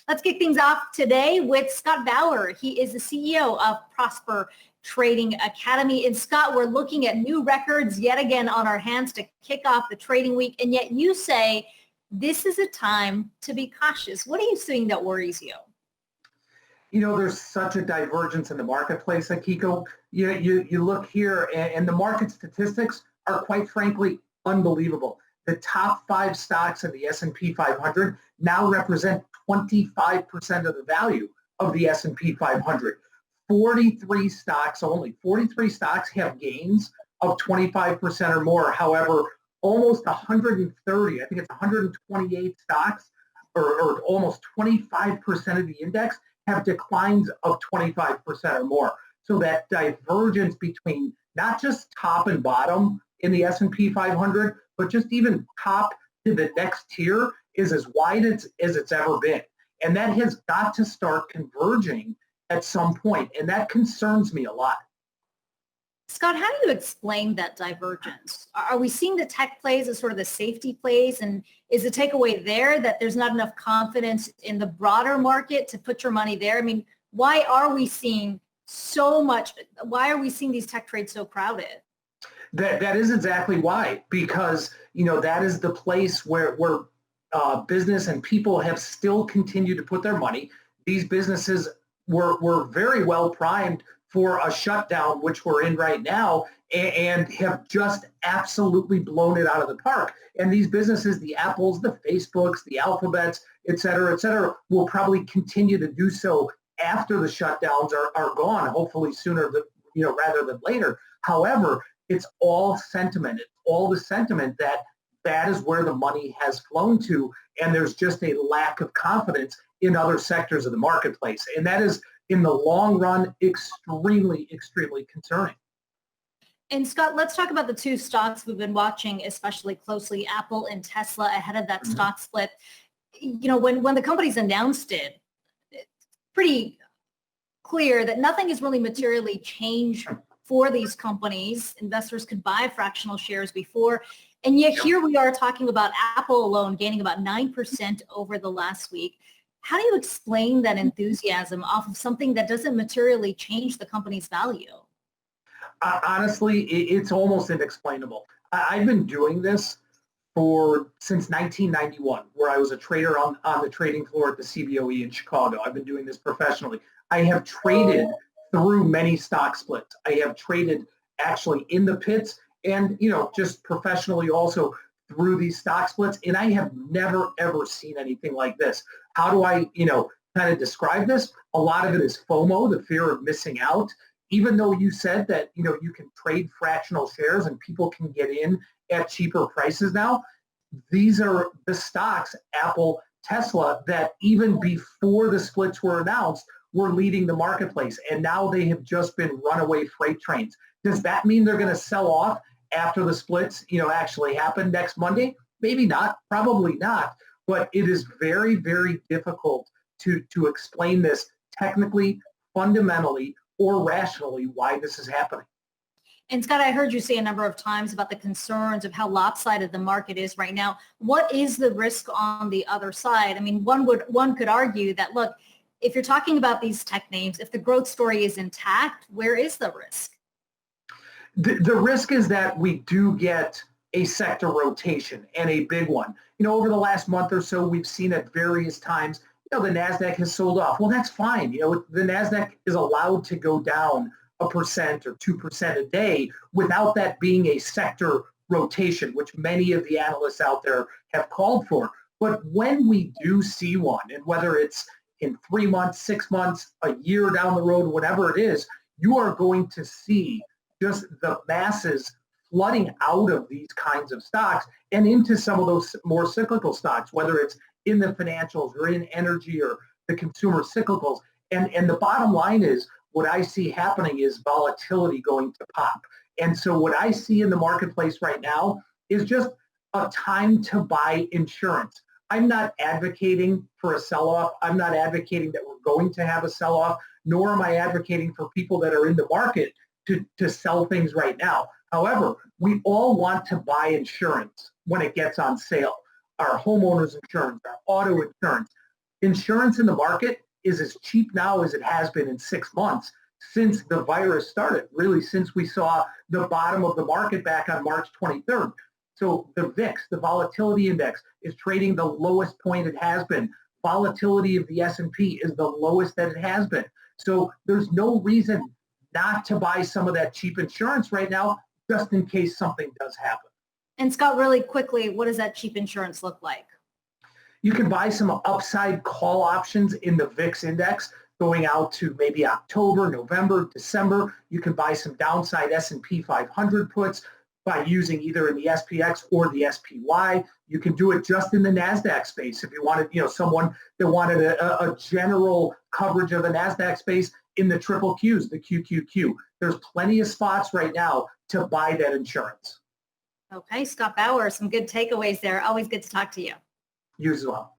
Let's kick things off today with Scott Bauer. He is the CEO of Prosper Trading Academy. And Scott, we're looking at new records yet again on our hands to kick off the trading week. And yet you say this is a time to be cautious. What are you seeing that worries you? You know, there's such a divergence in the marketplace, Akiko. You look here, and the market statistics are, quite frankly, unbelievable. The top 5 stocks in the S&P 500 now represent 25% of the value of the S&P 500. 43 stocks have gains of 25% or more. However, almost 130, I think it's 128 stocks, or almost 25% of the index have declines of 25% or more. So that divergence between not just top and bottom in the S&P 500, but just even top to the next tier is as wide as it's ever been. And that has got to start converging at some point, and that concerns me a lot. Scott, how do you explain that divergence? Are we seeing the tech plays as sort of the safety plays? And is the takeaway there that there's not enough confidence in the broader market to put your money there? I mean, why are we seeing these tech trades so crowded? That is exactly why, because, you know, that is the place where business and people have still continued to put their money. These businesses were very well primed for a shutdown, which we're in right now, and have just absolutely blown it out of the park. And these businesses, the Apples, the Facebooks, the Alphabets, et cetera, will probably continue to do so after the shutdowns are gone, hopefully sooner rather than later. However, it's all sentiment. It's all the sentiment that is where the money has flown to, and there's just a lack of confidence in other sectors of the marketplace. And that is, in the long run, extremely, extremely concerning. And Scott, let's talk about the two stocks we've been watching especially closely, Apple and Tesla, ahead of that stock split. You know, when the companies announced it, it's pretty clear that nothing has really materially changed for these companies. Investors could buy fractional shares before. And yet here we are talking about Apple alone gaining about 9% over the last week. How do you explain that enthusiasm off of something that doesn't materially change the company's value? Honestly, it's almost inexplainable. I've been doing this since 1991, where I was a trader on the trading floor at the CBOE in Chicago. I've been doing this professionally. I have traded through many stock splits. I have traded actually in the pits and, just professionally also through these stock splits. And I have never, ever seen anything like this. How do I, kind of describe this? A lot of it is FOMO, the fear of missing out. Even though you said that, you can trade fractional shares and people can get in at cheaper prices now, these are the stocks, Apple, Tesla, that even before the splits were announced, were leading the marketplace. And now they have just been runaway freight trains. Does that mean they're going to sell off after the splits, actually happen next Monday? Maybe not, probably not. But it is very, very difficult to explain this technically, fundamentally, or rationally why this is happening. And Scott, I heard you say a number of times about the concerns of how lopsided the market is right now. What is the risk on the other side? I mean, one could argue that, look, if you're talking about these tech names, if the growth story is intact, where is the risk? The risk is that we do get a sector rotation, and a big one. Over the last month or so, we've seen at various times, the NASDAQ has sold off. Well, that's fine. The NASDAQ is allowed to go down 1% or 2% a day without that being a sector rotation, which many of the analysts out there have called for. But when we do see one, and whether it's in 3 months, 6 months, a year down the road, whatever it is, you are going to see just the masses flooding out of these kinds of stocks and into some of those more cyclical stocks, whether it's in the financials or in energy or the consumer cyclicals. And the bottom line is, what I see happening is volatility going to pop. And so what I see in the marketplace right now is just a time to buy insurance. I'm not advocating for a sell-off. I'm not advocating that we're going to have a sell-off, nor am I advocating for people that are in the market to sell things right now. However, we all want to buy insurance when it gets on sale. Our homeowners insurance, our auto insurance. Insurance in the market is as cheap now as it has been in 6 months since the virus started, really since we saw the bottom of the market back on March 23rd. So the VIX, the volatility index, is trading the lowest point it has been. Volatility of the S&P is the lowest that it has been. So there's no reason not to buy some of that cheap insurance right now, just in case something does happen. And Scott, really quickly, what does that cheap insurance look like? You can buy some upside call options in the VIX index going out to maybe October, November, December. You can buy some downside S&P 500 puts by using either in the SPX or the SPY. You can do it just in the NASDAQ space if you wanted, someone that wanted a general coverage of the NASDAQ space in the triple Qs, the QQQ. There's plenty of spots right now to buy that insurance. Okay, Scott Bauer, some good takeaways there. Always good to talk to you. You as well.